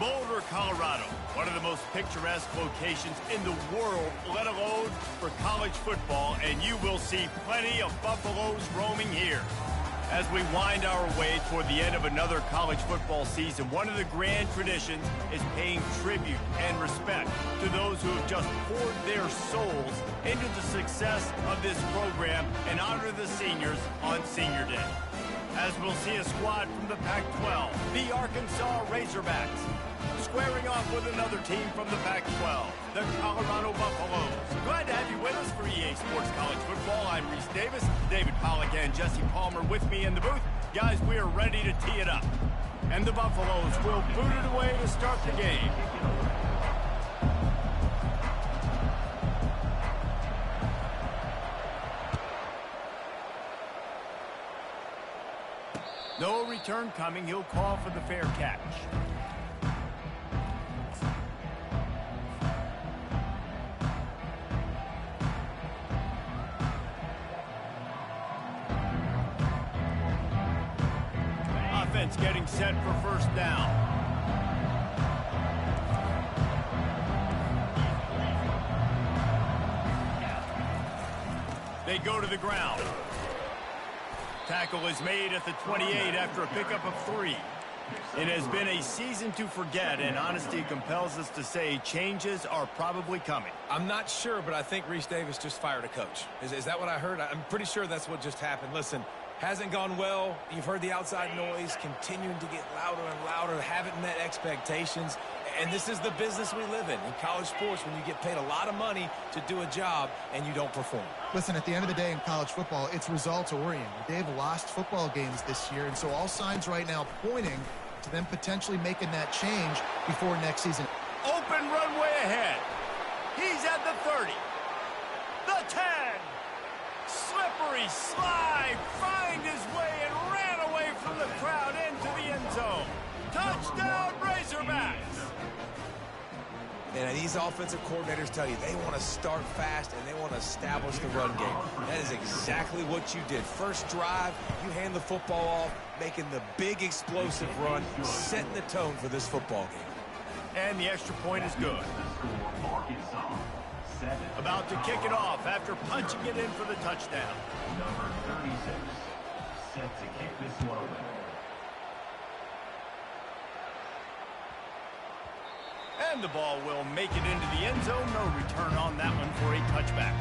Boulder, Colorado, one of the most picturesque locations in the world, let alone for college football, and you will see plenty of Buffaloes roaming here. As we wind our way toward the end of another college football season, one of the grand traditions is paying tribute and respect to those who have just poured their souls into the success of this program and honor the seniors on Senior Day. As we'll see a squad from the Pac-12, the Arkansas Razorbacks, squaring off with another team from the Pac-12, the Colorado Buffaloes. Glad to have you with us for EA Sports College Football. I'm Reese Davis, David Pollack and Jesse Palmer with me in the booth. Guys, we are ready to tee it up. And the Buffaloes will boot it away to start the game. No return coming. He'll call for the fair catch. Offense getting set for first down. They go to the ground. Tackle is made at the 28 after a pickup of 3. It has been a season to forget, and honesty compels us to say changes are probably coming. I'm not sure, but I think Reese Davis just fired a coach. Is that what I heard? I'm pretty sure that's what just happened. Listen, hasn't gone well. You've heard the outside noise, continuing to get louder and louder, haven't met expectations. And this is the business we live in college sports, when you get paid a lot of money to do a job and you don't perform. Listen, at the end of the day in college football, it's results-oriented. They've lost football games this year, and so all signs right now pointing to them potentially making that change before next season. Open runway ahead. He's at the 30. The 10. Slippery slide. Find his way and ran away from the crowd into the end zone. Touchdown, Razorbacks. And these offensive coordinators tell you they want to start fast and they want to establish the run game. That is exactly what you did. First drive, you hand the football off, making the big explosive run, setting the tone for this football game. And the extra point is good. About to kick it off after punching it in for the touchdown. Number 36, set to kick this one away. And the ball will make it into the end zone. No return on that one for a touchback.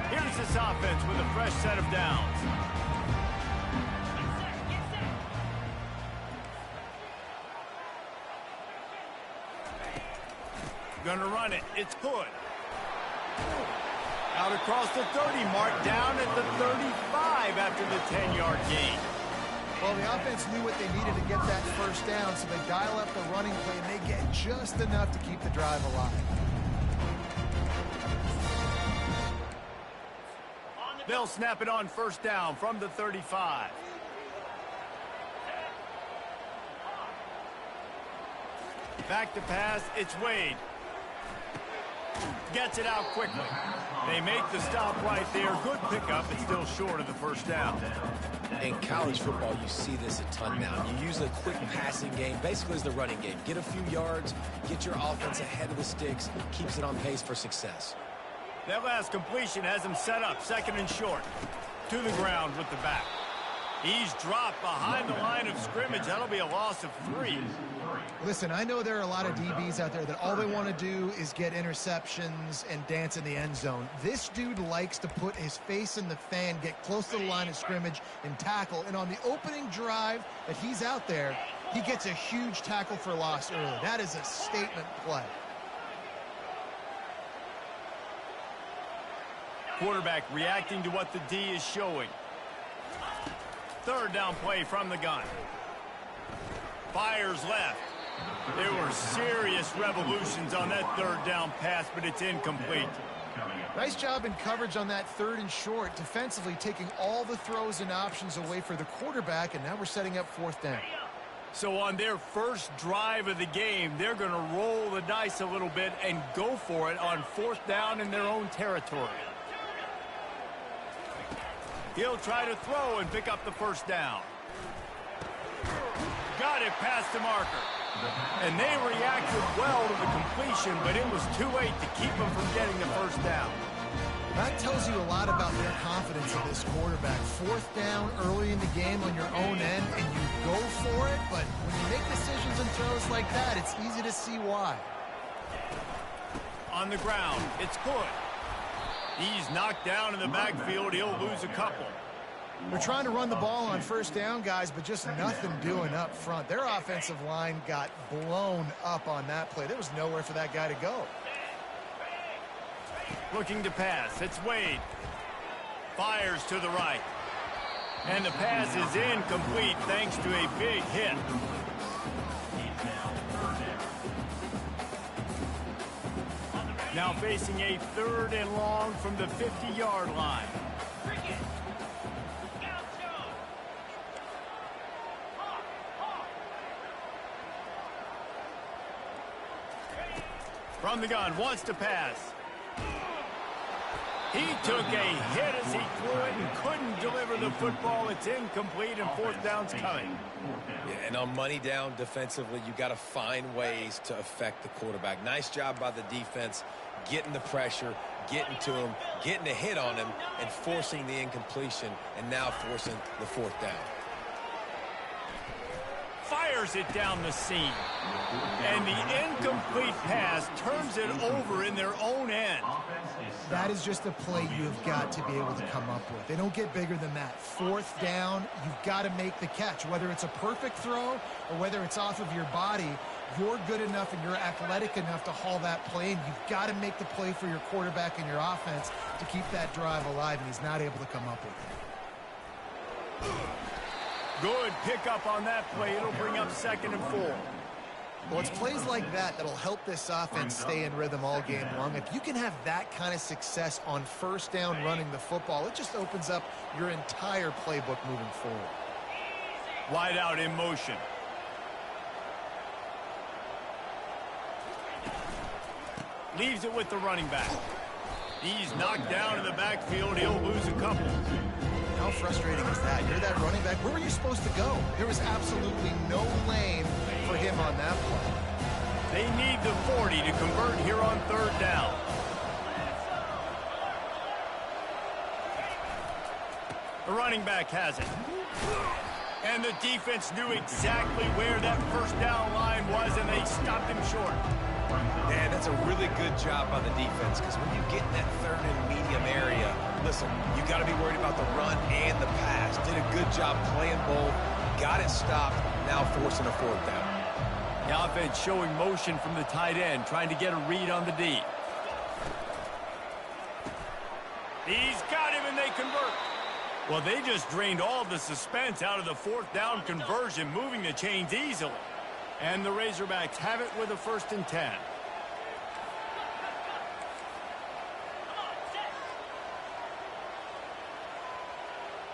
Here's this offense with a fresh set of downs. Gonna run it. It's Hood. Out across the 30 mark, down at the 35 after the 10-yard gain. Well, the offense knew what they needed to get that first down, so they dial up the running play, and they get just enough to keep the drive alive. They'll snap it on first down from the 35. Back to pass, it's Wade. Gets it out quickly. They make the stop right there. Good pickup, but still short of the first down. In college football, you see this a ton now. You use a quick passing game, basically as the running game. Get a few yards, get your offense ahead of the sticks, keeps it on pace for success. That last completion has him set up, second and short. To the ground with the back. He's dropped behind the line of scrimmage. That'll be a loss of 3. Listen, I know there are a lot of DBs out there that all they want to do is get interceptions and dance in the end zone. This dude likes to put his face in the fan, get close to the line of scrimmage, and tackle. And on the opening drive that he's out there, he gets a huge tackle for loss early. That is a statement play. Quarterback reacting to what the D is showing. Third down play from the gun. Fires left. There were serious revolutions on that third down pass, but it's incomplete. Nice job in coverage on that third and short, defensively taking all the throws and options away for the quarterback, and now we're setting up fourth down. So on their first drive of the game, they're going to roll the dice a little bit and go for it on fourth down in their own territory. He'll try to throw and pick up the first down. it past the marker. And they reacted well to the completion, but it was too late to keep them from getting the first down. That tells you a lot about their confidence in this quarterback. Fourth down early in the game on your own end, and you go for it, but when you make decisions and throws like that, it's easy to see why. On the ground, it's good. He's knocked down in the backfield. He'll lose a couple. They're trying to run the ball on first down, guys, but just nothing doing up front. Their offensive line got blown up on that play. There was nowhere for that guy to go. Looking to pass. It's Wade. Fires to the right. And the pass is incomplete thanks to a big hit. Now facing a 3rd and long from the 50-yard line. From the gun, wants to pass. He took a hit as he threw it and couldn't deliver the football. It's incomplete and 4th down's coming. Yeah, and on money down defensively, you got to find ways to affect the quarterback. Nice job by the defense, getting the pressure, getting to him, getting a hit on him, and forcing the incompletion, and now forcing the 4th down. Fires it down the seam. And the incomplete pass turns it over in their own end. That is just a play you've got to be able to come up with. They don't get bigger than that. 4th down, you've got to make the catch. Whether it's a perfect throw or whether it's off of your body, you're good enough and you're athletic enough to haul that play in. You've got to make the play for your quarterback and your offense to keep that drive alive, and he's not able to come up with it. Good pickup on that play. It'll bring up 2nd and 4. Well, it's plays like that that'll help this offense stay in rhythm all game long. If you can have that kind of success on first down running the football, it just opens up your entire playbook moving forward. Wide out in motion. Leaves it with the running back. He's knocked down in the backfield. He'll lose a couple. How frustrating is that? You're that running back. Where were you supposed to go? There was absolutely no lane for him on that play. They need the 40 to convert here on 3rd down. The running back has it. And the defense knew exactly where that first down line was, and they stopped him short. Man, that's a really good job by the defense, because when you get in that 3rd and medium area, listen, you got to be worried about the run and the pass. Did a good job playing both, got it stopped, now forcing a 4th down. The offense showing motion from the tight end, trying to get a read on the D. He's got him, and they convert. Well, they just drained all the suspense out of the 4th down conversion, moving the chains easily. And the Razorbacks have it with a 1st and 10.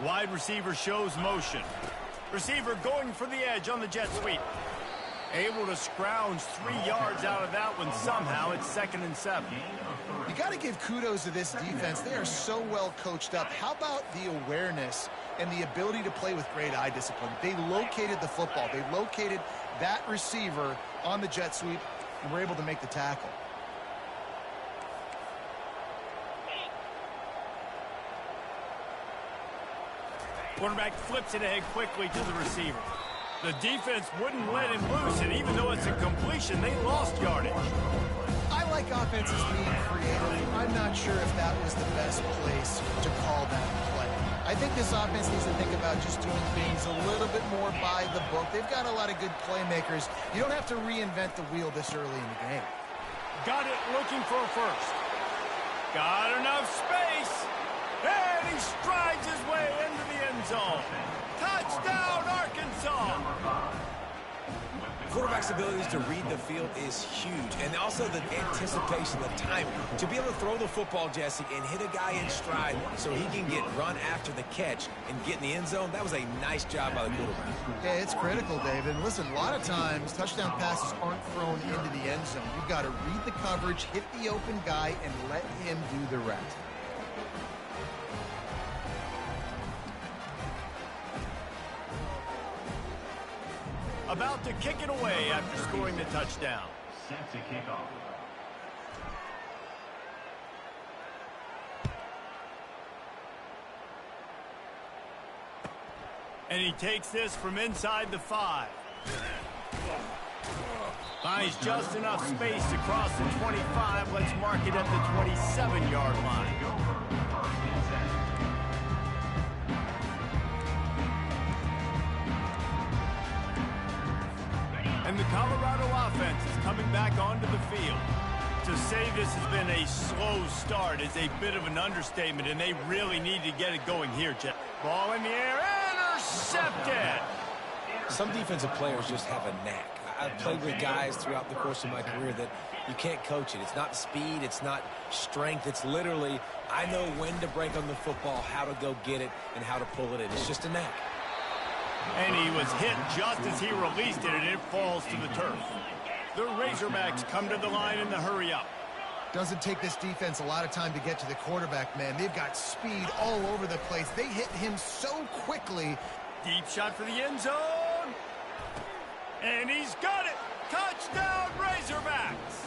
Wide receiver shows motion. Receiver going for the edge on the jet sweep. Able to scrounge 3 yards out of that one somehow. It's 2nd and 7. You got to give kudos to this defense. They are so well coached up. How about the awareness and the ability to play with great eye discipline? They located the football. They located that receiver on the jet sweep and were able to make the tackle. Quarterback flips it ahead quickly to the receiver. The defense wouldn't let him loose, and even though it's a completion, they lost yardage. I like offenses being creative. I'm not sure if that was the best place to call that play. I think this offense needs to think about just doing things a little bit more by the book. They've got a lot of good playmakers. You don't have to reinvent the wheel this early in the game. Got it, looking for a 1st. Got enough space. And he strides his way into the end zone. Touchdown, Arkansas. Quarterback's abilities to read the field is huge, and also the anticipation, the timing. To be able to throw the football, Jesse, and hit a guy in stride so he can get run after the catch and get in the end zone, that was a nice job by the quarterback. Yeah, it's critical, David. Listen, a lot of times touchdown passes aren't thrown into the end zone. You've got to read the coverage, hit the open guy, and let him do the rest. about to kick it away after scoring the touchdown. Set to kick off. And he takes this from inside the 5. Finds just enough space to cross the 25. Let's mark it at the 27-yard line. And the Colorado offense is coming back onto the field. To say this has been a slow start is a bit of an understatement, and they really need to get it going here, Jeff. Ball in the air, intercepted! Some defensive players just have a knack. I've played with guys throughout the course of my career that you can't coach it. It's not speed, it's not strength. It's literally, I know when to break on the football, how to go get it, and how to pull it in. It's just a knack. And he was hit just as he released it, and it falls to the turf. The Razorbacks come to the line in the hurry-up. Doesn't take this defense a lot of time to get to the quarterback, man. They've got speed all over the place. They hit him so quickly. Deep shot for the end zone. And he's got it. Touchdown, Razorbacks.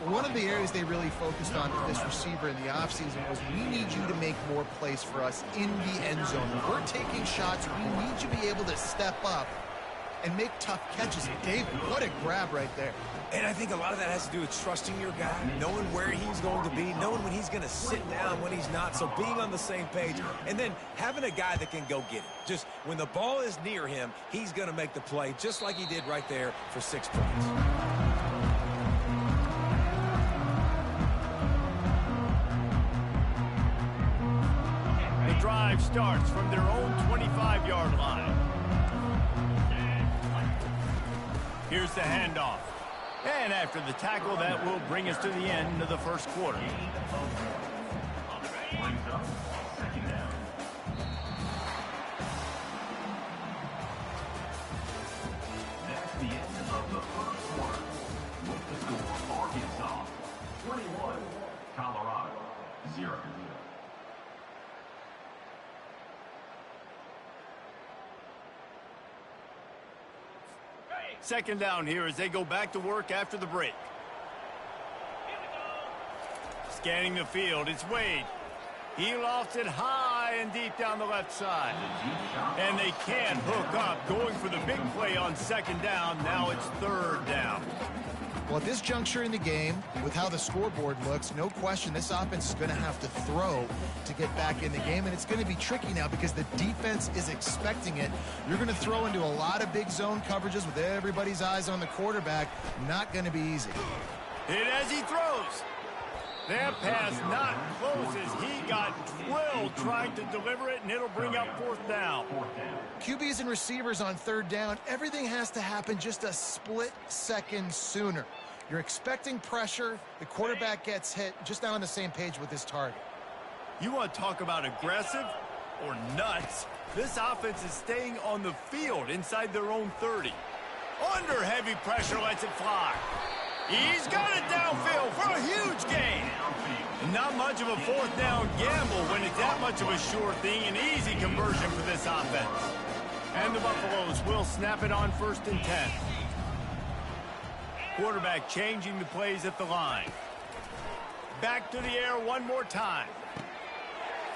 One of the areas they really focused on with this receiver in the offseason was, we need you to make more plays for us in the end zone. When we're taking shots, we need you to be able to step up and make tough catches. David, what a grab right there. And I think a lot of that has to do with trusting your guy, knowing where he's going to be, knowing when he's going to sit down, when he's not, so being on the same page, and then having a guy that can go get it. Just when the ball is near him, he's going to make the play, just like he did right there for 6 points. The drive starts from their own 25-yard line. Here's the handoff. And after the tackle, that will bring us to the end of the first quarter. That's the end of the first quarter. With the score, Arkansas 21, Colorado 0. Second down here as they go back to work after the break. Scanning the field, it's Wade. He lofts it high and deep down the left side. And they can't hook up, going for the big play on second down. Now it's third down. Well, at this juncture in the game, with how the scoreboard looks, no question this offense is going to have to throw to get back in the game, and it's going to be tricky now because the defense is expecting it. You're going to throw into a lot of big zone coverages with everybody's eyes on the quarterback. Not going to be easy. Hit as he throws. That pass not close as he got drilled trying to deliver it, and it'll bring up fourth down. QBs and receivers on third down, everything has to happen just a split second sooner. You're expecting pressure, the quarterback gets hit, just not on the same page with his target. You want to talk about aggressive or nuts? This offense is staying on the field inside their own 30. Under heavy pressure, lets it fly. He's got it downfield for a huge gain. Not much of a fourth down gamble when it's that much of a sure thing, an easy conversion for this offense. And the Buffaloes will snap it on 1st and 10. Quarterback changing the plays at the line. Back to the air one more time.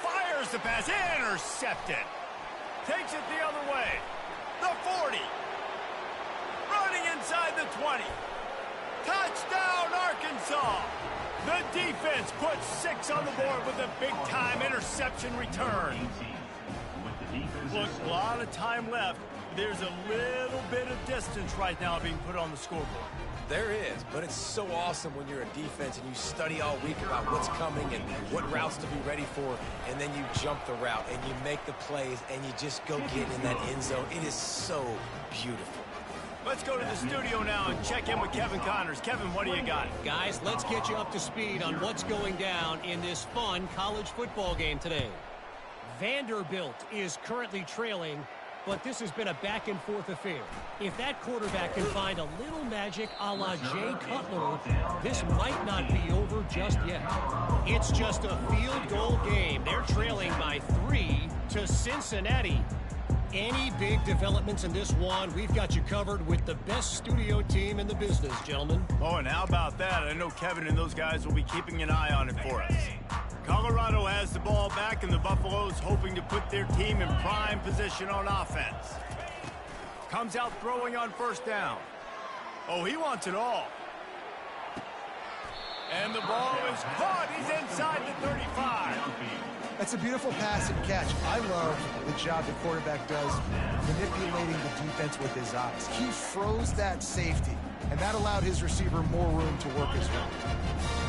Fires the pass, intercepted. Takes it the other way. The 40. Running inside the 20. Touchdown, Arkansas. The defense puts 6 on the board with a big-time interception return. Look, a lot of time left. There's a little bit of distance right now being put on the scoreboard. There is, but it's so awesome when you're a defense and you study all week about what's coming and what routes to be ready for, and then you jump the route and you make the plays and you just go get in that end zone. It is so beautiful. Let's go to the studio now and check in with Kevin Connors. Kevin, what do you got? Guys, let's get you up to speed on what's going down in this fun college football game today. Vanderbilt is currently trailing, but this has been a back-and-forth affair. If that quarterback can find a little magic a la Jay Cutler, this might not be over just yet. It's just a field goal game. They're trailing by 3 to Cincinnati. any big developments in this one, we've got you covered with the best studio team in the business, gentlemen. Oh, and how about that? I know Kevin and those guys will be keeping an eye on it for us. Colorado has the ball back, and the Buffaloes hoping to put their team in prime position on offense. Comes out throwing on first down. Oh, he wants it all. And the ball is caught. He's inside the 35. That's a beautiful pass and catch. I love the job the quarterback does manipulating the defense with his eyes. He froze that safety, and that allowed his receiver more room to work his route.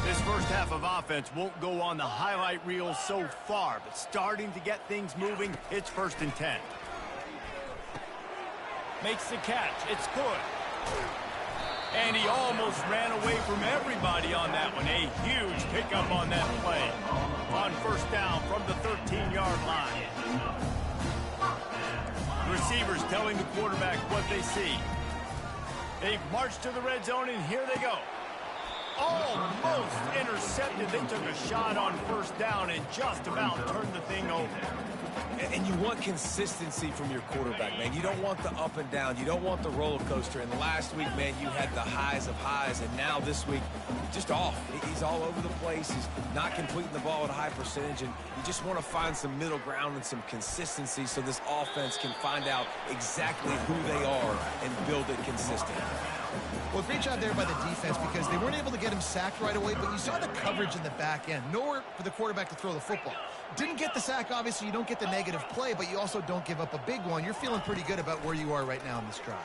This first half of offense won't go on the highlight reel so far, but starting to get things moving, it's 1st and 10. Makes the catch. It's good. And he almost ran away from everybody on that one. A huge pickup on that play. On first down from the 13-yard line. Receivers telling the quarterback what they see. They've marched to the red zone, and here they go. Almost intercepted. They took a shot on first down and just about turned the thing over. And you want consistency from your quarterback, man. You don't want the up and down. You don't want the roller coaster. And last week, man, you had the highs of highs. And now this week, just off. He's all over the place. He's not completing the ball at a high percentage. And you just want to find some middle ground and some consistency so this offense can find out exactly who they are and build it consistently. Well, great job there by the defense because they weren't able to get him sacked right away, but you saw the coverage in the back end. Nowhere for the quarterback to throw the football. Didn't get the sack, obviously. You don't get the negative play, but you also don't give up a big one. You're feeling pretty good about where you are right now in this drive.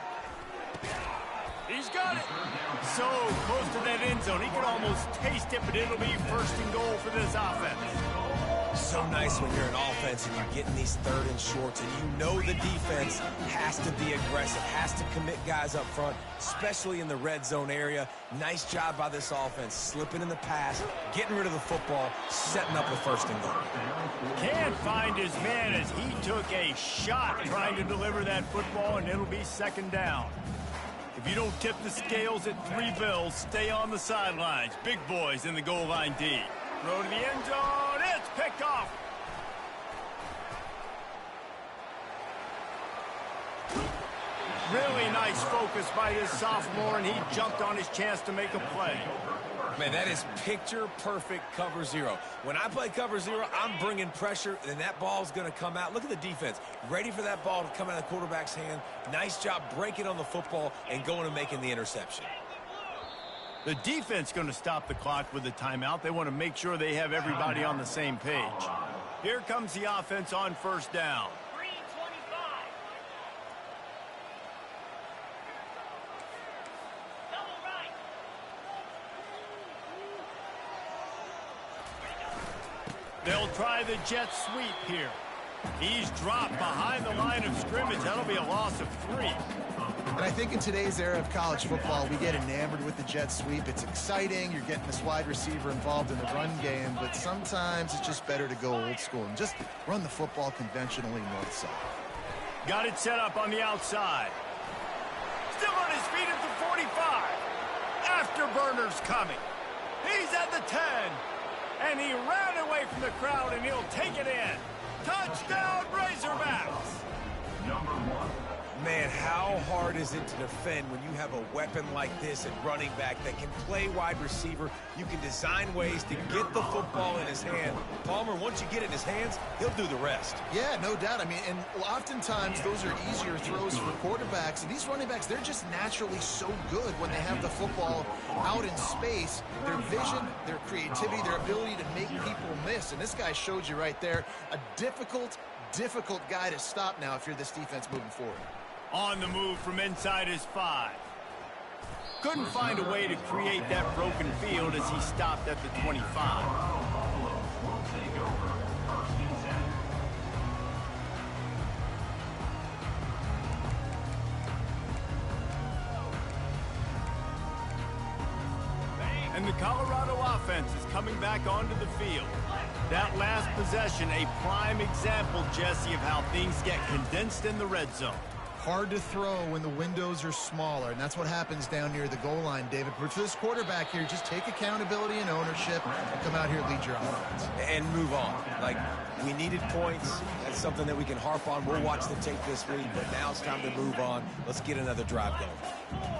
He's got it. So close to that end zone. He can almost taste it, but it'll be 1st and goal for this offense. So nice when you're an offense and you're getting these 3rd and shorts, and you know the defense has to be aggressive, has to commit guys up front, especially in the red zone area. Nice job by this offense, slipping in the pass, getting rid of the football, setting up a 1st and goal. Can't find his man as he took a shot trying to deliver that football, and it'll be 2nd down. If you don't tip the scales at 3 bills, stay on the sidelines. Big boys in the goal line D. Throw to the end zone. It's picked off. Really nice focus by this sophomore, and he jumped on his chance to make a play. Man, that is picture-perfect cover zero. When I play cover zero, I'm bringing pressure, and that ball's going to come out. Look at the defense. Ready for that ball to come out of the quarterback's hand. Nice job breaking on the football and going and making the interception. The defense going to stop the clock with the timeout. They want to make sure they have everybody on the same page. Here comes the offense on first down. They'll try the jet sweep here. He's dropped behind the line of scrimmage. That'll be a loss of 3. And I think in today's era of college football, we get enamored with the jet sweep. It's exciting. You're getting this wide receiver involved in the run game, but sometimes it's just better to go old school and just run the football conventionally north side. Got it set up on the outside. Still on his feet at the 45. Afterburner's coming. He's at the 10. And he ran away from the crowd, and he'll take it in. Touchdown, Razorbacks! Number 1. Man, how hard is it to defend when you have a weapon like this at running back that can play wide receiver? You can design ways to get the football in his hand. Palmer, once you get it in his hands, he'll do the rest. Yeah, no doubt. I mean, and oftentimes those are easier throws for quarterbacks. And these running backs, they're just naturally so good when they have the football out in space. Their vision, their creativity, their ability to make people miss. And this guy showed you right there, a difficult guy to stop now if you're this defense moving forward. On the move from inside his 5. Couldn't find a way to create that broken field as he stopped at the 25. Will take over 1st and 10. And the Colorado offense is coming back onto the field. That last possession, a prime example, Jesse, of how things get condensed in the red zone. Hard to throw when the windows are smaller, and that's what happens down near the goal line, David. But for this quarterback here, just take accountability and ownership and come out here and lead your offense. And move on. Like, we needed points. That's something that we can harp on. We'll watch the tape this week, but now it's time to move on. Let's get another drive going.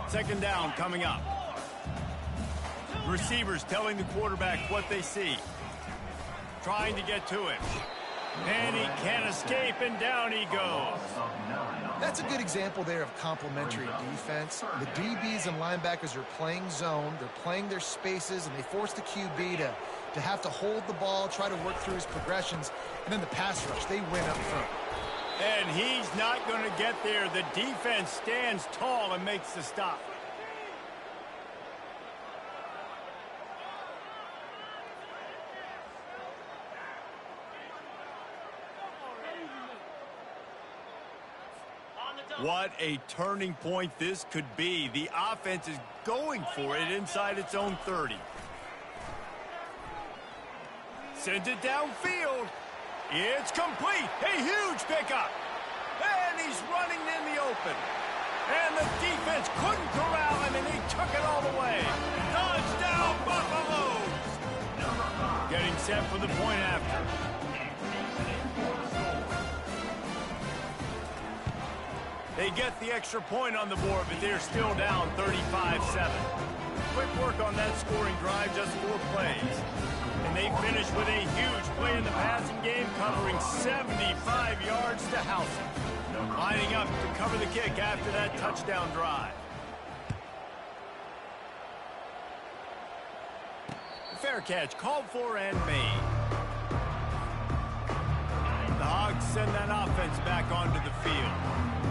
Second down coming up. Receivers telling the quarterback what they see. Trying to get to him. And he can't escape, and down he goes. That's a good example there of complementary defense. The DBs and linebackers are playing zone. They're playing their spaces, and they force the QB to have to hold the ball, try to work through his progressions. And then the pass rush, they win up front. And he's not going to get there. The defense stands tall and makes the stop. What a turning point this could be. The offense is going for it inside its own 30. Sends it downfield. It's complete. A huge pickup. And he's running in the open. And the defense couldn't corral him, and he took it all the way. Touchdown, Buffaloes! Getting set for the point after. They get the extra point on the board, but they're still down 35-7. Quick work on that scoring drive, just 4 plays. And they finish with a huge play in the passing game, covering 75 yards to house it. Lining up to cover the kick after that touchdown drive. Fair catch, called for and made. The Hogs send that offense back onto the field.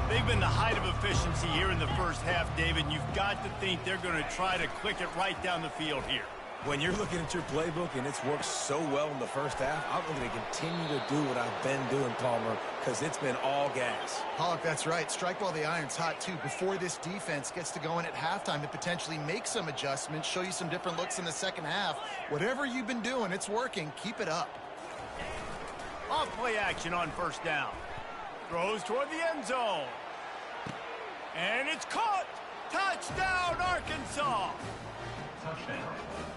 They've been the height of efficiency here in the first half, David. You've got to think they're going to try to click it right down the field here. When you're looking at your playbook and it's worked so well in the first half, I'm going to continue to do what I've been doing, Palmer, because it's been all gas. Pollock, that's right. Strike while the iron's hot, too. Before this defense gets to going at halftime to potentially make some adjustments, show you some different looks in the second half. Whatever you've been doing, it's working. Keep it up. Off play action on first down. Throws toward the end zone. And it's caught. Touchdown, Arkansas.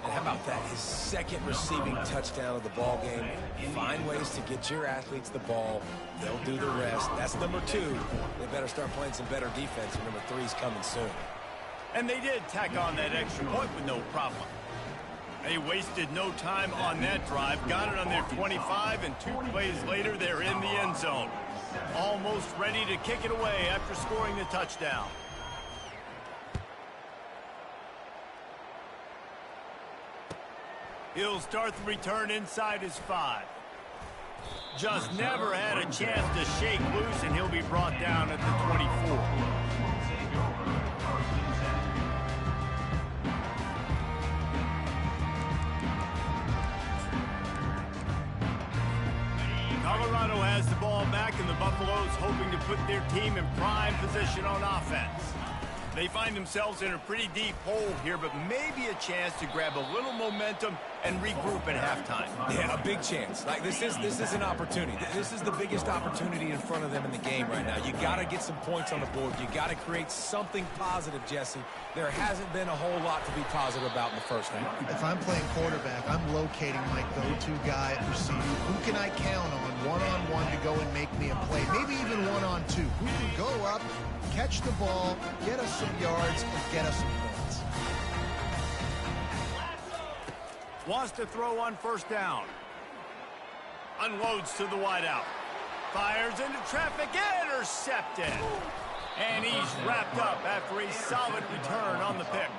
And how about that? His second receiving touchdown of the ball game. Find ways to get your athletes the ball. They'll do the rest. That's number 2. They better start playing some better defense, and number 3's coming soon. And they did tack on that extra point with no problem. They wasted no time on that drive. Got it on their 25, and 2 plays later, they're in the end zone. Almost ready to kick it away after scoring the touchdown. He'll start the return inside his 5. Just never had a chance to shake loose, and he'll be brought down at the 24. Colorado has the ball back, and the Buffaloes hoping to put their team in prime position on offense. They find themselves in a pretty deep hole here, but maybe a chance to grab a little momentum and regroup at halftime. Yeah, a big chance. Like this is an opportunity. This is the biggest opportunity in front of them in the game right now. You got to get some points on the board. You got to create something positive, Jesse. There hasn't been a whole lot to be positive about in the first half. If I'm playing quarterback, I'm locating my go-to guy at receiver. Who can I count on one-on-one to go and make me a play? Maybe even one-on-two. Who can go up, catch the ball, get us some yards, and get us some points. Wants to throw on first down. Unloads to the wideout. Fires into traffic, intercepted. And he's wrapped up after a solid return on the pick.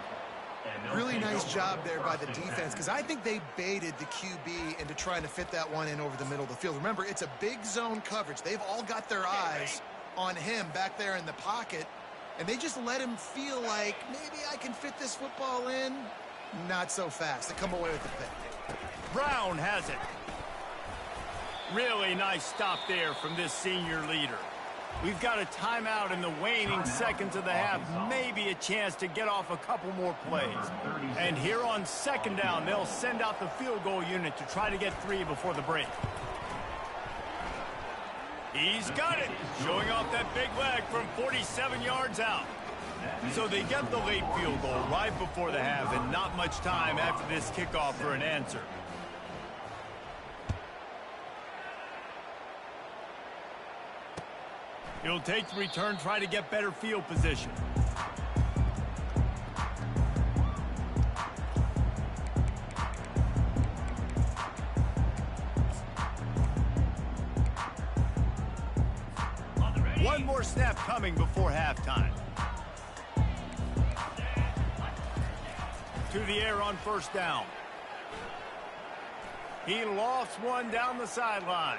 Really nice job there by the defense, because I think they baited the QB into trying to fit that one in over the middle of the field. Remember, it's a big zone coverage. They've all got their eyes on him back there in the pocket, and they just let him feel like, maybe I can fit this football in. Not so fast. They come away with the pick. Brown has it. Really nice stop there from this senior leader. We've got a timeout in the waning seconds of the half. Maybe a chance to get off a couple more plays. And here on second down, they'll send out the field goal unit to try to get 3 before the break. He's got it, showing off that big leg from 47 yards out. So they get the late field goal right before the half, and not much time after this kickoff for an answer. He'll take the return, try to get better field position. One more snap coming before halftime. To the air on first down. He lost one down the sideline.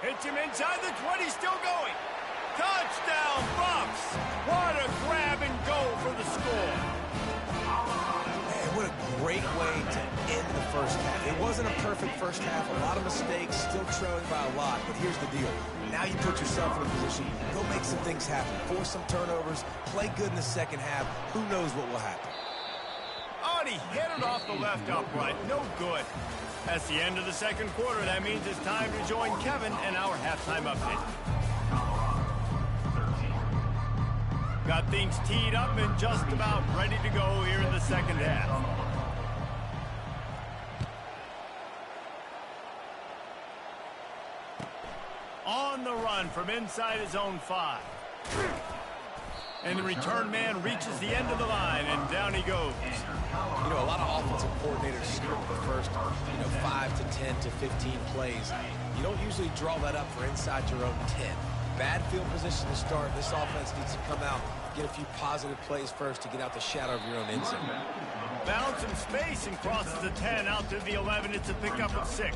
Hits him inside the 20, still going. Touchdown, Bucks! What a grab and go for the score. Man, what a great way to end the first half. It wasn't a perfect first half, a lot of mistakes, still trailing by a lot, but here's the deal. Now you put yourself in a position, go make some things happen, force some turnovers, play good in the second half. Who knows what will happen? Oh, and he hit it off the left upright. No good. That's the end of the second quarter. That means it's time to join Kevin and our halftime update. Got things teed up and just about ready to go here in the second half. On the run from inside his own 5. And the return man reaches the end of the line, and down he goes. You know, a lot of offensive coordinators script the first, 5 to 10 to 15 plays. You don't usually draw that up for inside your own 10. Bad field position to start. This offense needs to come out, get a few positive plays first to get out the shadow of your own end zone. Bounce in space and crosses the 10 out to the 11. It's a pickup of 6.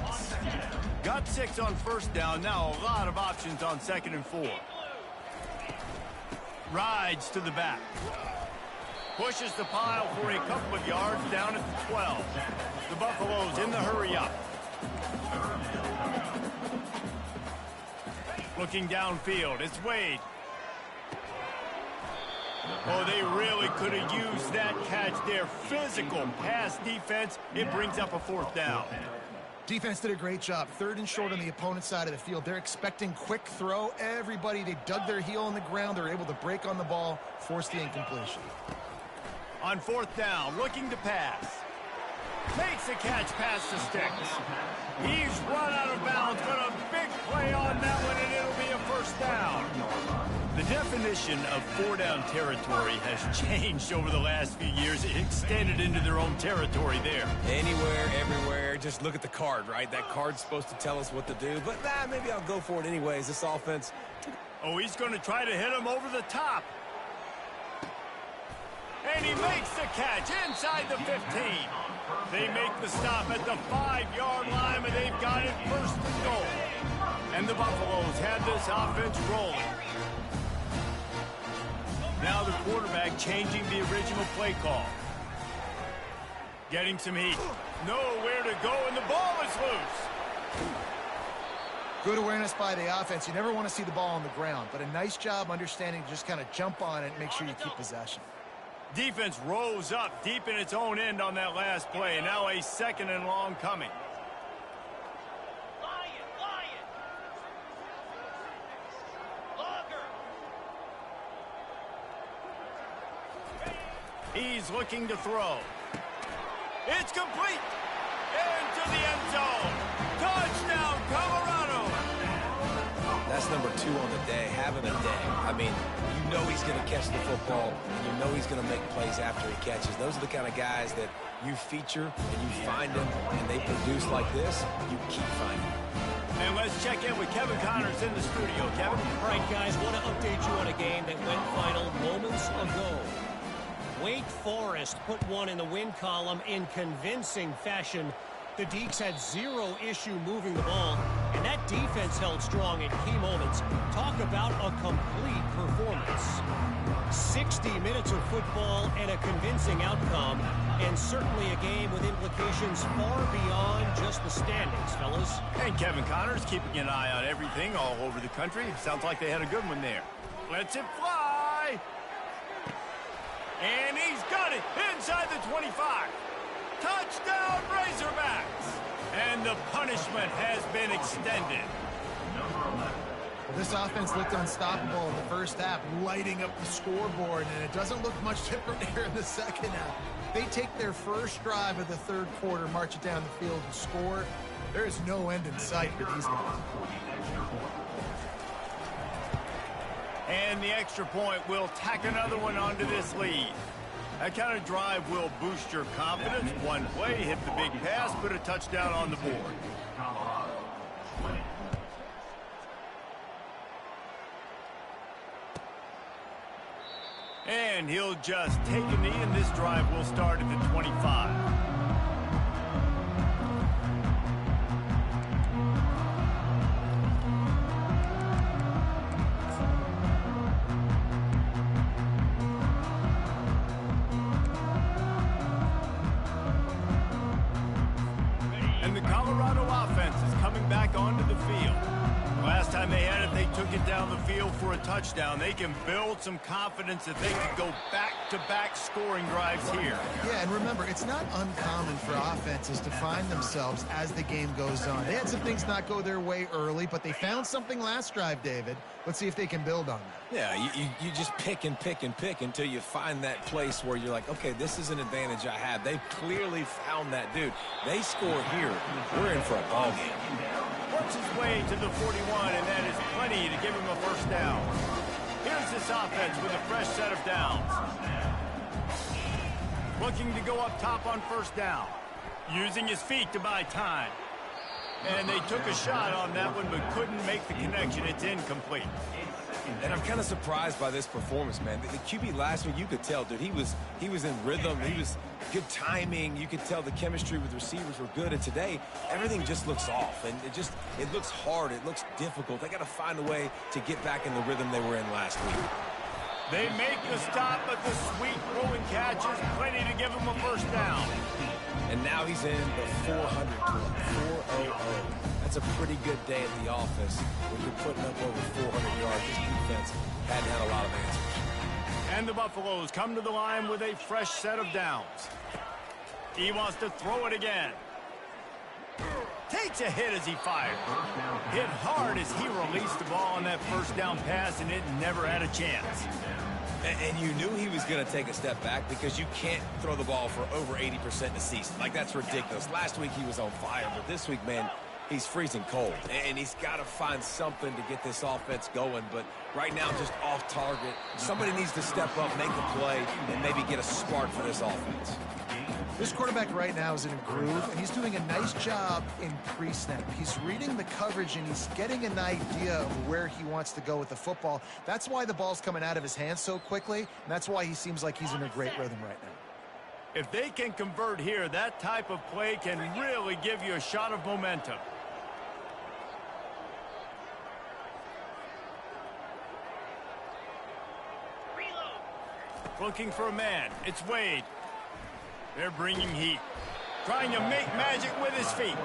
Got 6 on first down. Now a lot of options on 2nd and 4. Rides to the back. Pushes the pile for a couple of yards down at the 12. The Buffaloes in the hurry up. Looking downfield, it's Wade. Oh, they really could have used that catch there. Physical pass defense. It brings up a 4th down. Defense did a great job. 3rd and short on the opponent's side of the field. They're expecting quick throw. Everybody, they dug their heel in the ground. They're able to break on the ball, force the incompletion. On 4th down, looking to pass. Makes the catch past the sticks. He's run out of bounds, but a big play on that one, and it'll be a 1st down. The definition of 4-down territory has changed over the last few years. It extended into their own territory there. Anywhere, everywhere, just look at the card, right? That card's supposed to tell us what to do, but maybe I'll go for it anyways. This offense. Oh, he's going to try to hit him over the top. And he makes the catch inside the 15. They make the stop at the 5-yard line, and they've got it 1st and goal. And the Buffaloes have this offense rolling. Now the quarterback changing the original play call. Getting some heat. Nowhere to go, and the ball is loose. Good awareness by the offense. You never want to see the ball on the ground, but a nice job understanding to just kind of jump on it and make sure you keep possession. Defense rose up deep in its own end on that last play, and now a 2nd and long coming. He's looking to throw. It's complete. Into the end zone. Touchdown, Colorado. That's number 2 on the day, having a day. I mean, you know he's going to catch the football, and you know he's going to make plays after he catches. Those are the kind of guys that you feature and you find them, and they produce like this, you keep finding them. And let's check in with Kevin Connors in the studio. Kevin? All right, guys, want to update you on a game that went final moments ago. Wake Forest put one in the win column in convincing fashion. The Deacs had 0 issue moving the ball, and that defense held strong in key moments. Talk about a complete performance. 60 minutes of football and a convincing outcome, and certainly a game with implications far beyond just the standings, fellas. And Kevin Connors keeping an eye on everything all over the country. Sounds like they had a good one there. Lets it fly. And he's got it inside the 25. Touchdown, Razorbacks! And the punishment has been extended. Well, this offense looked unstoppable in the first half, lighting up the scoreboard, and it doesn't look much different here in the second half. They take their first drive of the 3rd quarter, march it down the field, and score. There is no end in sight for these guys. And the extra point will tack another one onto this lead. That kind of drive will boost your confidence. One play, hit the big pass, put a touchdown on the board. And he'll just take a knee, and this drive will start at the 25. And the Colorado offense is coming back onto the field. Last time they had it, they took it down the field for a touchdown. They can build some confidence that they can go back-to-back scoring drives here. Yeah, and remember, it's not uncommon for offenses to find themselves as the game goes on. They had some things not go their way early, but they found something last drive, David. Let's see if they can build on that. Yeah, you just pick and pick and pick until you find that place where you're like, okay, this is an advantage I have. They've clearly found that. Dude, they score here. We're in for a ball game. Works his way to the 41, and that is plenty to give him a first down. Here's this offense with a fresh set of downs. Looking to go up top on first down. Using his feet to buy time. And they took a shot on that one, but couldn't make the connection. It's incomplete. And I'm kind of surprised by this performance, man. The QB last week, you could tell, dude, he was in rhythm. He was good timing. You could tell the chemistry with receivers were good. And today, everything just looks off. And it looks hard. It looks difficult. They got to find a way to get back in the rhythm they were in last week. They make the stop, but the sweet throwing catch is plenty to give him a first down. And now he's in the 400 club, 400. That's a pretty good day at the office when you're putting up over 400 yards. This defense hadn't had a lot of answers. And the Buffaloes come to the line with a fresh set of downs. He wants to throw it again. Takes a hit as he fires. Hit hard as he released the ball on that first down pass, and it never had a chance. And you knew he was going to take a step back because you can't throw the ball for over 80% in a season. Like, that's ridiculous. Last week he was on fire, but this week, man, he's freezing cold. And he's got to find something to get this offense going. But right now, just off target. Somebody needs to step up, make a play, and maybe get a spark for this offense. This quarterback right now is in a groove, and he's doing a nice job in pre-snap. He's reading the coverage, and he's getting an idea of where he wants to go with the football. That's why the ball's coming out of his hands so quickly, and that's why he seems like he's in a great rhythm right now. If they can convert here, that type of play can really give you a shot of momentum. Looking for a man. It's Wade. They're bringing heat. Trying to make magic with his feet.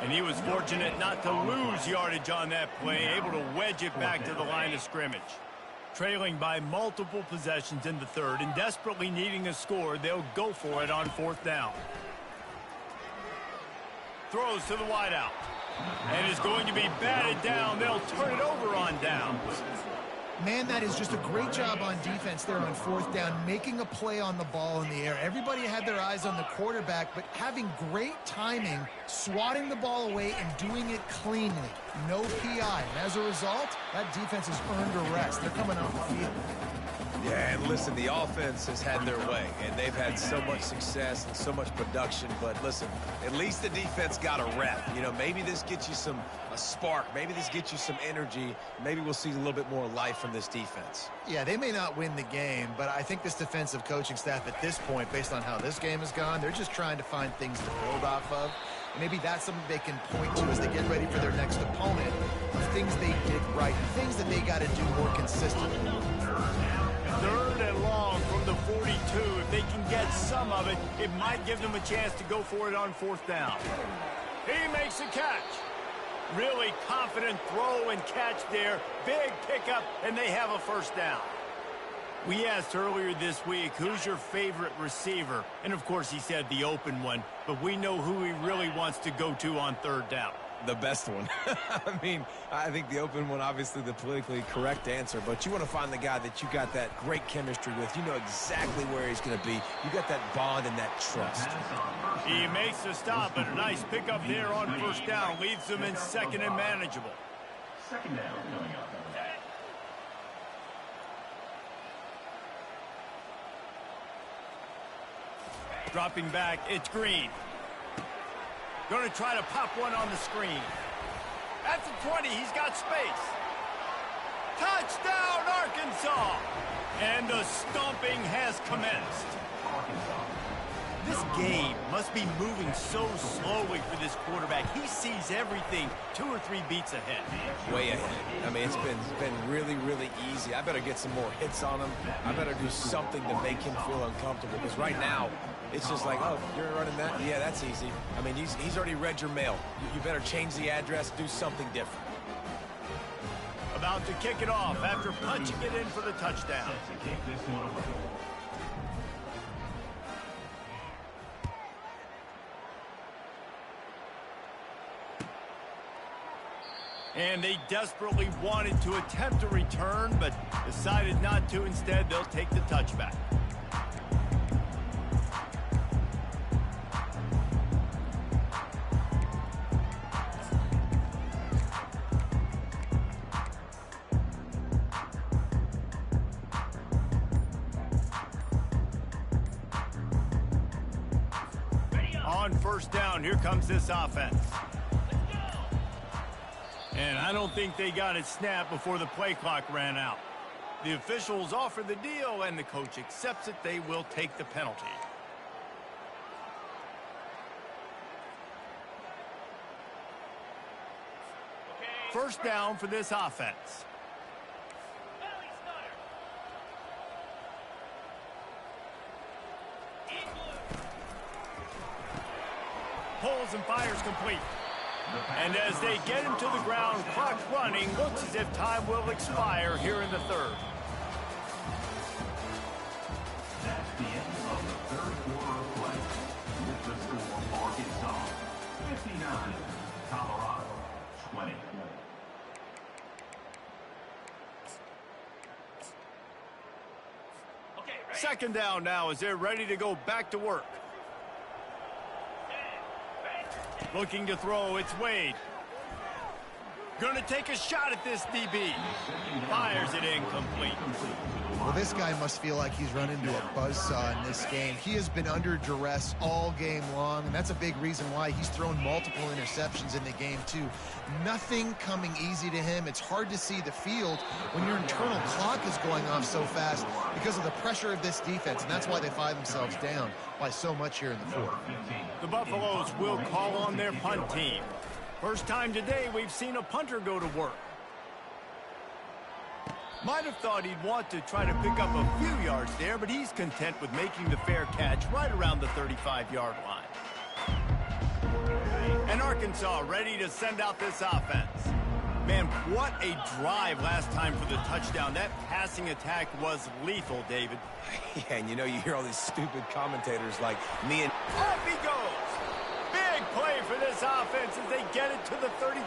And he was fortunate not to lose yardage on that play, able to wedge it back to the line of scrimmage. Trailing by multiple possessions in the third and desperately needing a score, they'll go for it on fourth down. Throws to the wideout. And is going to be batted down. They'll turn it over on downs. Man, that is just a great job on defense there on fourth down, making a play on the ball in the air. Everybody had their eyes on the quarterback, but having great timing, swatting the ball away and doing it cleanly. No PI. And as a result, that defense has earned a rest. They're coming off the field. Yeah, and listen, the offense has had their way, and they've had so much success and so much production. But listen, at least the defense got a rep. You know, maybe this gets you a spark. Maybe this gets you some energy. Maybe we'll see a little bit more life from this defense. Yeah, they may not win the game, but I think this defensive coaching staff at this point, based on how this game has gone, they're just trying to find things to build off of. And maybe that's something they can point to as they get ready for their next opponent, of things they did right, things that they got to do more consistently. Third and long from the 42. If they can get some of it, it might give them a chance to go for it on fourth down. He makes a catch. Really confident throw and catch there. Big pickup, and they have a first down. We asked earlier this week, who's your favorite receiver? And, of course, he said the open one. But we know who he really wants to go to on third down. The best one. I mean, I think the open one, obviously the politically correct answer, but you want to find the guy that you got that great chemistry with. You know exactly where he's going to be. You got that bond and that trust. He makes the stop, but a nice pickup there on first down. Leaves them in second and manageable. Second down coming up. Dropping back, it's Green. Going to try to pop one on the screen. At the 20, he's got space. Touchdown, Arkansas! And the stomping has commenced. This game must be moving so slowly for this quarterback. He sees everything 2 or 3 beats ahead. Way ahead. I mean, it's been really, really easy. I better get some more hits on him. I better do something to make him feel uncomfortable. Because right now, it's just like, oh, you're running that? Yeah, that's easy. I mean, he's already read your mail. You better change the address, do something different. About to kick it off after punching it in for the touchdown. And they desperately wanted to attempt a return, but decided not to. Instead, they'll take the touchback. On first down, here comes this offense. And I don't think they got it snapped before the play clock ran out. The officials offer the deal, and the coach accepts it. They will take the penalty. First down for this offense. Pulls and fires complete. And as they get him to the ground, clock running, looks as if time will expire here in the third. That's the end of the third quarter of play. With the score, Arkansas 59, Colorado 20. Second down now as they're ready to go back to work. Looking to throw, it's Wade. Going to take a shot at this DB. Fires it incomplete. Well, this guy must feel like he's run into a buzzsaw in this game. He has been under duress all game long, and that's a big reason why he's thrown multiple interceptions in the game, too. Nothing coming easy to him. It's hard to see the field when your internal clock is going off so fast because of the pressure of this defense, and that's why they find themselves down by so much here in the fourth. The Buffaloes will call on their punt team. First time today we've seen a punter go to work. Might have thought he'd want to try to pick up a few yards there, but he's content with making the fair catch right around the 35-yard line. And Arkansas ready to send out this offense. Man, what a drive last time for the touchdown. That passing attack was lethal, David. Yeah, and you know, you hear all these stupid commentators like me and... Off he goes! Big play for this offense as they get it to the 32.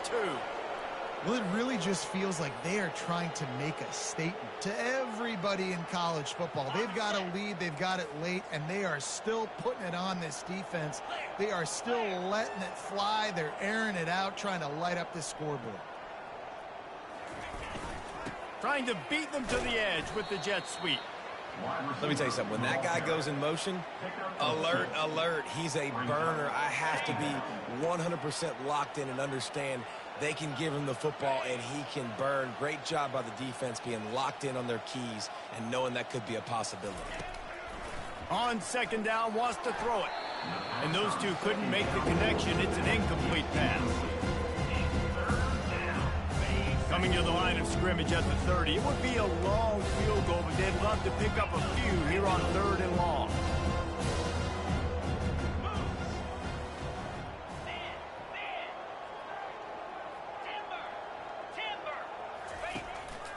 Well, it really just feels like they are trying to make a statement to everybody in college football. They've got a lead, they've got it late, and they are still putting it on this defense. They are still letting it fly. They're airing it out, trying to light up this scoreboard. Trying to beat them to the edge with the jet sweep. Let me tell you something. When that guy goes in motion, alert, alert, he's a burner. I have to be 100% locked in and understand they can give him the football and he can burn. Great job by the defense being locked in on their keys and knowing that could be a possibility. On second down, wants to throw it. And those two couldn't make the connection. It's an incomplete pass. Coming to the line of scrimmage at the 30. It would be a long field goal, but they'd love to pick up a few here on third and long.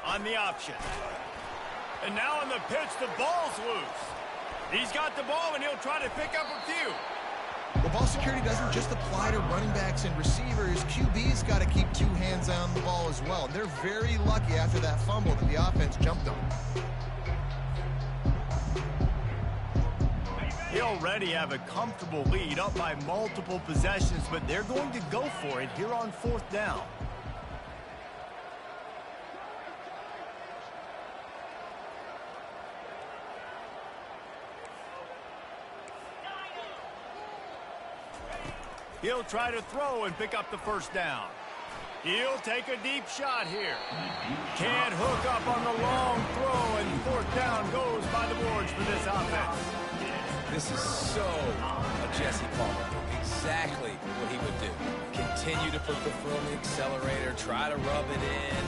On the option. And now on the pitch, the ball's loose. He's got the ball, and he'll try to pick up a few. Well, ball security doesn't just apply to running backs and receivers. QB's got to keep two hands on the ball as well. And they're very lucky after that fumble that the offense jumped on. They already have a comfortable lead, up by multiple possessions, but they're going to go for it here on fourth down. He'll try to throw and pick up the first down. He'll take a deep shot here. Can't hook up on the long throw, and fourth down goes by the boards for this offense. This is so a Jesse Palmer. Exactly what he would do. Continue to put the foot on the accelerator, try to rub it in.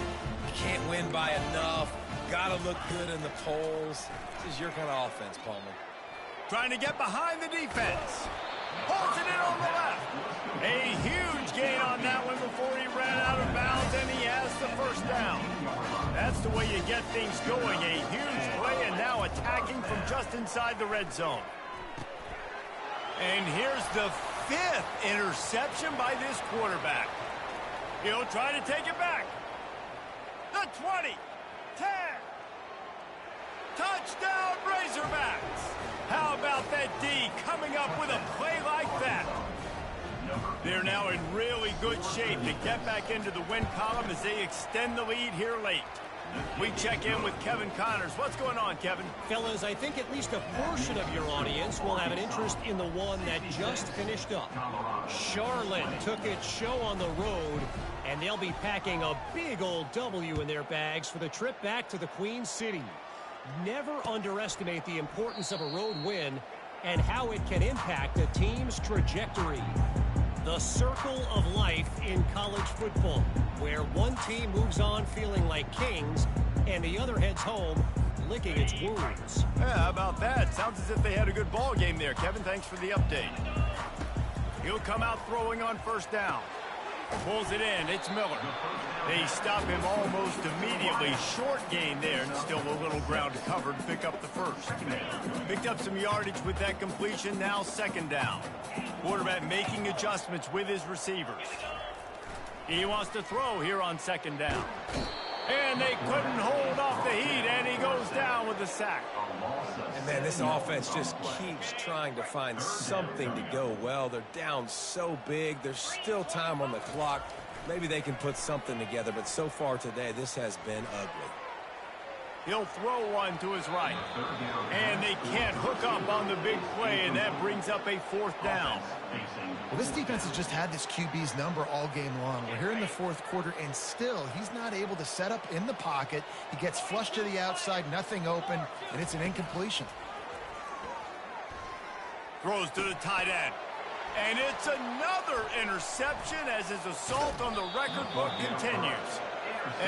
Can't win by enough. Got to look good in the polls. This is your kind of offense, Palmer. Trying to get behind the defense. Holds it in on the left. A huge gain on that one before he ran out of bounds, and he has the first down. That's the way you get things going. A huge play, and now attacking from just inside the red zone. And here's the 5th interception by this quarterback. He'll try to take it back. The 20, 10. Touchdown, Razorbacks. How about that D coming up with a play like that? They're now in really good shape to get back into the win column as they extend the lead here late. We check in with Kevin Connors. What's going on, Kevin? Fellas, I think at least a portion of your audience will have an interest in the one that just finished up. Charlotte took its show on the road, and they'll be packing a big old W in their bags for the trip back to the Queen City. Never underestimate the importance of a road win and how it can impact a team's trajectory. The circle of life in college football, where one team moves on feeling like kings and the other heads home licking its wounds. Yeah, how about that? Sounds as if they had a good ball game there. Kevin, thanks for the update. He'll come out throwing on first down. Pulls it in. It's Miller. They stop him almost immediately. Short gain there, and still a little ground covered to pick up the first. Picked up some yardage with that completion. Now second down. Quarterback making adjustments with his receivers. He wants to throw here on second down. And they couldn't hold off the heat, and he goes down with the sack. And, man, this offense just keeps trying to find something to go well. They're down so big. There's still time on the clock. Maybe they can put something together, but so far today, this has been ugly. He'll throw one to his right. And they can't hook up on the big play, and that brings up a fourth down. Well, this defense has just had this QB's number all game long. We're here in the fourth quarter, and still he's not able to set up in the pocket. He gets flushed to the outside, nothing open, and it's an incompletion. Throws to the tight end. And it's another interception as his assault on the record book continues.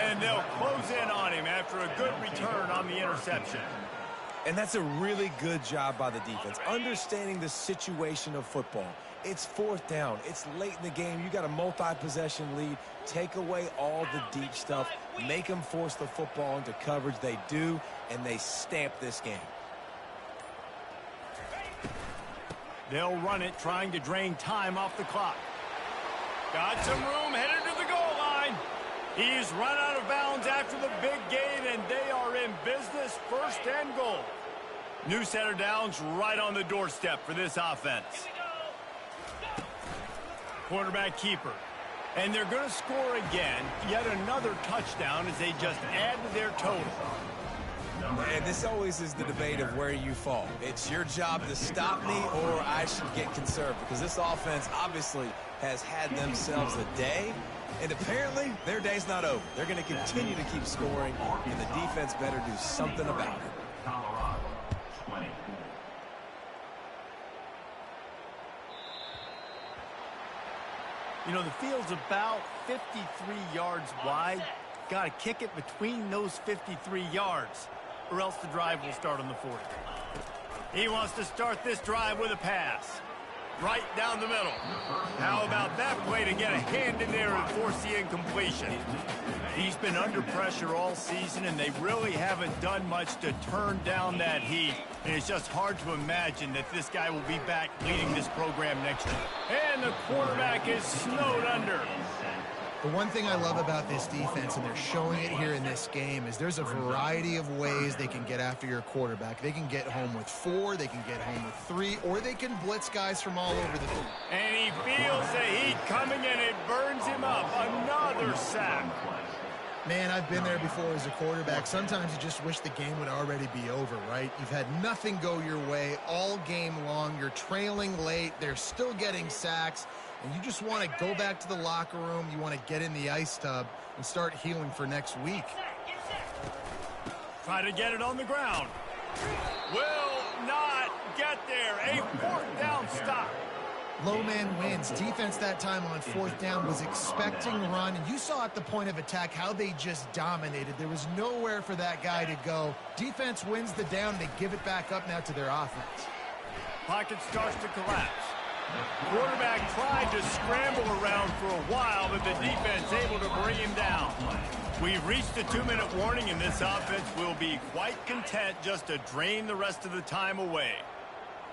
And they'll close in on him after a good return on the interception. And that's a really good job by the defense, understanding the situation of football. It's fourth down. It's late in the game. You got a multi-possession lead. Take away all the deep stuff. Make them force the football into coverage. They do, and they stamp this game. They'll run it, trying to drain time off the clock. Got some room, headed to the goal line. He's run out of bounds after the big gain, and they are in business, first and goal. New set of downs right on the doorstep for this offense. Quarterback keeper. And they're going to score again. Yet another touchdown as they just add to their total. And this always is the debate of where you fall. It's your job to stop me, or I should get conserved, because this offense obviously has had themselves a day, and apparently their day's not over. They're going to continue to keep scoring, and the defense better do something about it. Colorado, 20. You know, the field's about 53 yards wide. Got to kick it between those 53 yards, or else the drive will start on the 40. He wants to start this drive with a pass. Right down the middle. How about that play to get a hand in there and force the incompletion? He's been under pressure all season, and they really haven't done much to turn down that heat. And it's just hard to imagine that this guy will be back leading this program next year. And the quarterback is snowed under. The one thing I love about this defense, and they're showing it here in this game, is there's a variety of ways they can get after your quarterback. They can get home with 4, they can get home with 3, or they can blitz guys from all over the field. And he feels the heat coming, and it burns him up. Another sack. Man, I've been there before as a quarterback. Sometimes you just wish the game would already be over, right? You've had nothing go your way all game long. You're trailing late. They're still getting sacks. and you just want to go back to the locker room. You want to get in the ice tub and start healing for next week. Try to get it on the ground. Will not get there. A fourth down stop. Low man wins. Defense that time on fourth down was expecting run. And you saw at the point of attack how they just dominated. There was nowhere for that guy to go. Defense wins the down. They give it back up now to their offense. Pocket starts to collapse. Quarterback tried to scramble around for a while, but the defense able to bring him down. We've reached a 2-minute warning, and this offense will be quite content just to drain the rest of the time away.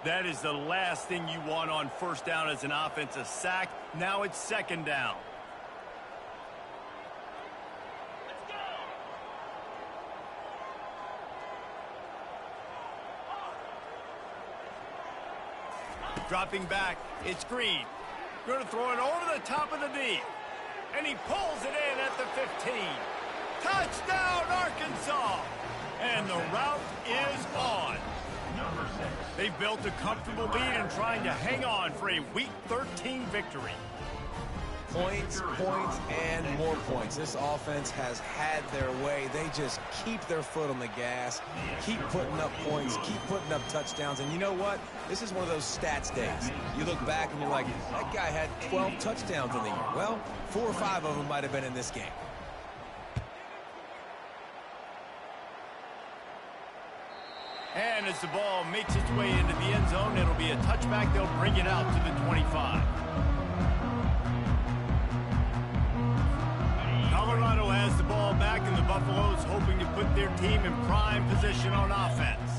That is the last thing you want on first down as an offense, a sack. Now it's second down. Dropping back, it's Green. Going to throw it over the top of the D. And he pulls it in at the 15. Touchdown, Arkansas! And the route is on. They've built a comfortable lead and trying to hang on for a Week 13 victory. Points, points, and more points. This offense has had their way. They just keep their foot on the gas, keep putting up points, keep putting up touchdowns. And you know what? This is one of those stats days. You look back and you're like, that guy had 12 touchdowns in the year. Well, 4 or 5 of them might have been in this game. And as the ball makes its way into the end zone, it'll be a touchback. They'll bring it out to the 25. Colorado has the ball back, and the Buffaloes hoping to put their team in prime position on offense.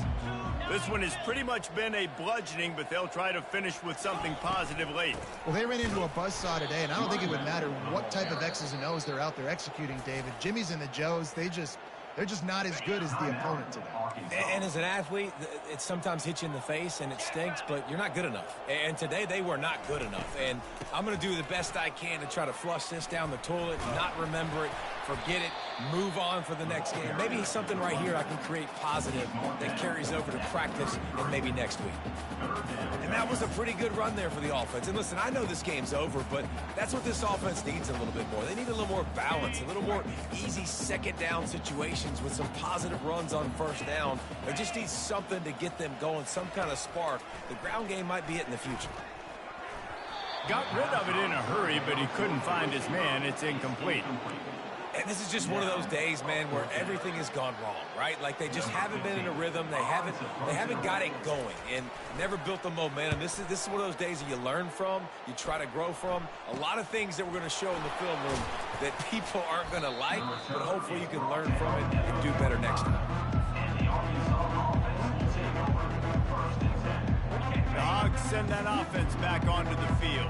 This one has pretty much been a bludgeoning, but they'll try to finish with something positive late. Well, they ran into a buzzsaw today, and I don't think it would matter what type of X's and O's they're out there executing, David. Jimmy's and the Joes, they're just not as good as the opponent today. And as an athlete, it sometimes hits you in the face and it stinks, but you're not good enough. And today they were not good enough. And I'm going to do the best I can to try to flush this down the toilet, not remember it, forget it, move on for the next game. Maybe something right here I can create positive that carries over to practice and maybe next week. And that was a pretty good run there for the offense. And listen, I know this game's over, but that's what this offense needs a little bit more. They need a little more balance, a little more easy second down situations with some positive runs on first down. They just need something to get them going, some kind of spark. The ground game might be it in the future. Got rid of it in a hurry, but he couldn't find his man. It's incomplete. And this is just one of those days, man, where everything has gone wrong, right? Like they just haven't been in a rhythm. They haven't got it going and never built the momentum. This is one of those days that you learn from, you try to grow from. A lot of things that we're going to show in the film room that people aren't going to like, but hopefully you can learn from it and do better next time. Dogs send that offense back onto the field.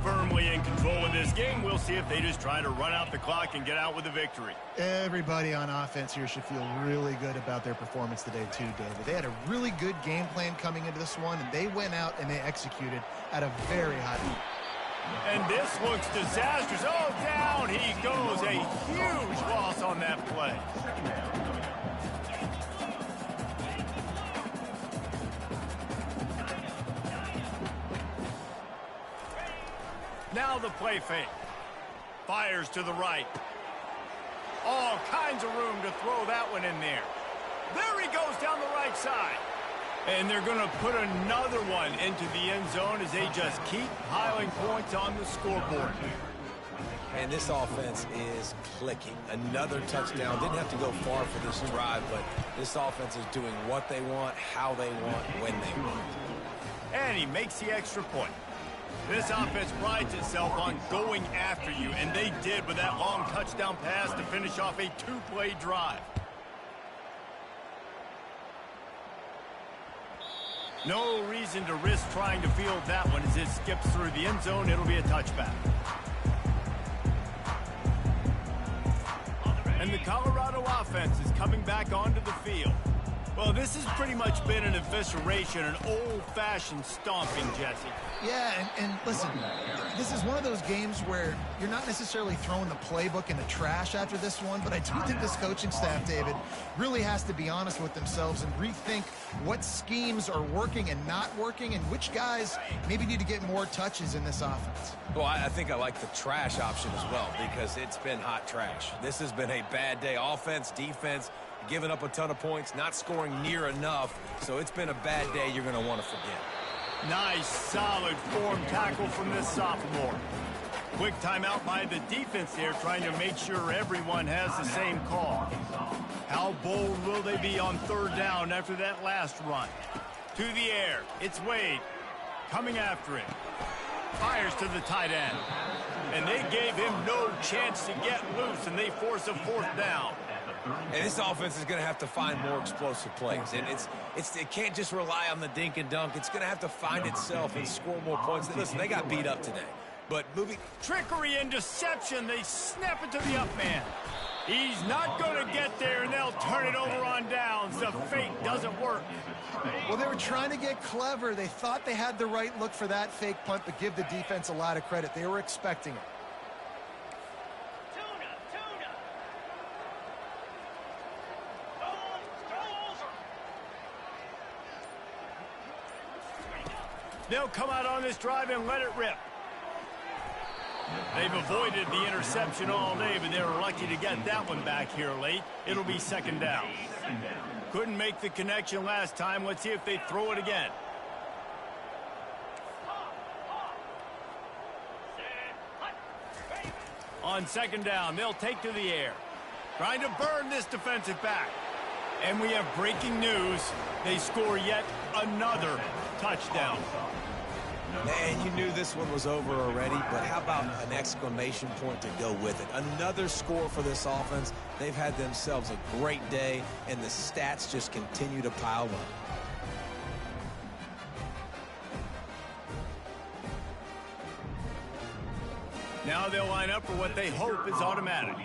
Firmly in control of this game. We'll see if they just try to run out the clock and get out with a victory. Everybody on offense here should feel really good about their performance today too, David. They had a really good game plan coming into this one, and they went out and they executed at a very high level. And this looks disastrous. Oh, down he goes. A huge loss on that play. Now the play fake. Fires to the right. All kinds of room to throw that one in there. There he goes down the right side. And they're going to put another one into the end zone as they just keep piling points on the scoreboard. And this offense is clicking. Another touchdown. Didn't have to go far for this drive, but this offense is doing what they want, how they want, when they want. And he makes the extra point. This offense prides itself on going after you, and they did with that long touchdown pass to finish off a 2-play drive. No reason to risk trying to field that one as it skips through the end zone. It'll be a touchback. And the Colorado offense is coming back onto the field. Well, this has pretty much been an evisceration, an old-fashioned stomping, Jesse. Yeah, and listen, this is one of those games where you're not necessarily throwing the playbook in the trash after this one, but I do think this coaching staff, David, really has to be honest with themselves and rethink what schemes are working and not working and which guys maybe need to get more touches in this offense. Well, I think I like the trash option as well because it's been hot trash. This has been a bad day. Offense, defense, giving up a ton of points, not scoring near enough. So it's been a bad day you're going to want to forget. Nice, solid form tackle from this sophomore. Quick timeout by the defense there, trying to make sure everyone has the same call. How bold will they be on third down after that last run? To the air, it's Wade. Coming after it. Fires to the tight end. And they gave him no chance to get loose, and they force a fourth down. And this offense is going to have to find more explosive plays. And it can't just rely on the dink and dunk. It's going to have to find itself and score more points. Listen, they got beat up today. But moving... Trickery and deception. They snap it to the up man. He's not going to get there, and they'll turn it over on downs. The fake doesn't work. Well, they were trying to get clever. They thought they had the right look for that fake punt, but give the defense a lot of credit. They were expecting it. They'll come out on this drive and let it rip. They've avoided the interception all day, but they were lucky to get that one back here late. It'll be second down. Couldn't make the connection last time. Let's see if they throw it again. On second down, they'll take to the air. Trying to burn this defensive back. And we have breaking news. They score yet another touchdown. And you knew this one was over already, but how about an exclamation point to go with it? Another score for this offense. They've had themselves a great day, and the stats just continue to pile up. Now they'll line up for what they hope is automatic.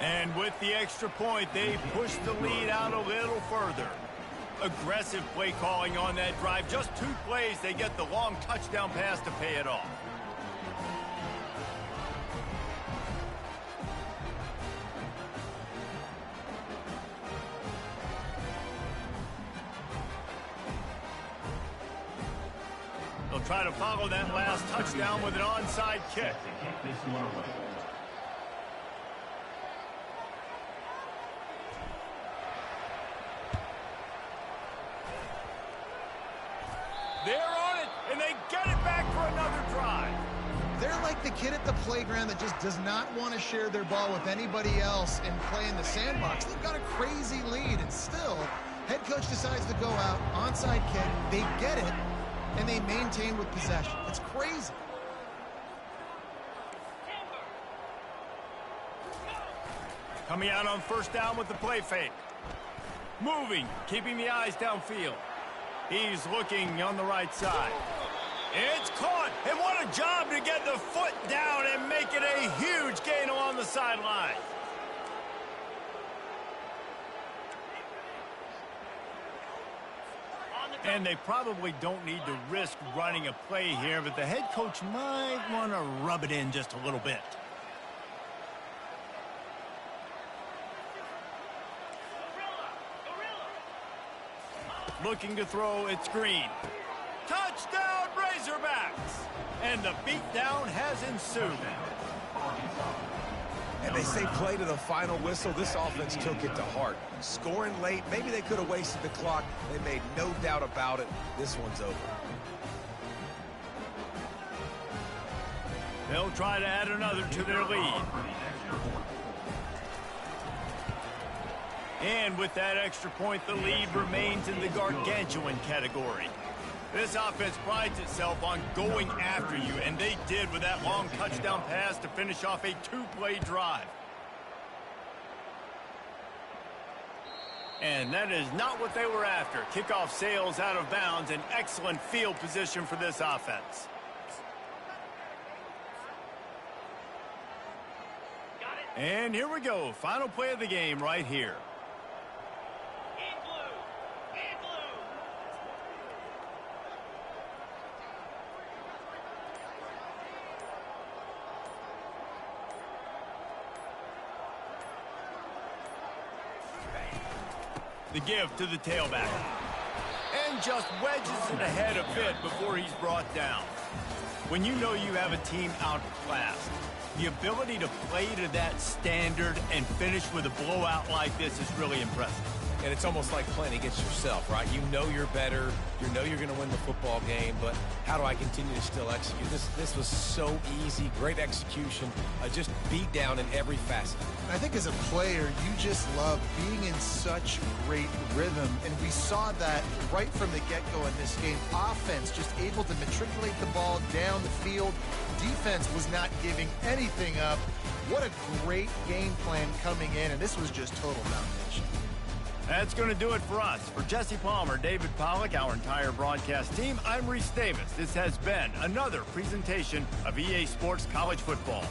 And with the extra point, they push the lead out a little further. Aggressive play calling on that drive. Just 2 plays, they get the long touchdown pass to pay it off. They'll try to follow that last touchdown with an onside kick. They're on it, and they get it back for another drive. They're like the kid at the playground that just does not want to share their ball with anybody else and play in the sandbox. They've got a crazy lead, and still, head coach decides to go out, onside kick, they get it, and they maintain with possession. It's crazy. Coming out on first down with the play fake. Moving, keeping the eyes downfield. He's looking on the right side. It's caught, and what a job to get the foot down and make it a huge gain along the sideline. And they probably don't need to risk running a play here, but the head coach might want to rub it in just a little bit. Looking to throw, it's Green. Touchdown, Razorbacks! And the beatdown has ensued. And they say play to the final whistle. This offense took it to heart. Scoring late, maybe they could have wasted the clock. They made no doubt about it. This one's over. They'll try to add another to their lead. And with that extra point, the lead remains in the gargantuan category. This offense prides itself on going after you, and they did with that long touchdown pass to finish off a 2-play drive. And that is not what they were after. Kickoff sails out of bounds, an excellent field position for this offense. Got it. And here we go. Final play of the game right here. The give to the tailback. And just wedges it ahead a bit before he's brought down. When you know you have a team outclassed, the ability to play to that standard and finish with a blowout like this is really impressive. And it's almost like playing against yourself, right? You know you're better. You know you're going to win the football game, but how do I continue to still execute? This was so easy. Great execution. Just beat down in every facet. I think as a player, you just love being in such great rhythm, and we saw that right from the get-go in this game. Offense just able to matriculate the ball down the field. Defense was not giving anything up. What a great game plan coming in, and this was just total domination. That's going to do it for us. For Jesse Palmer, David Pollack, our entire broadcast team, I'm Reese Davis. This has been another presentation of EA Sports College Football.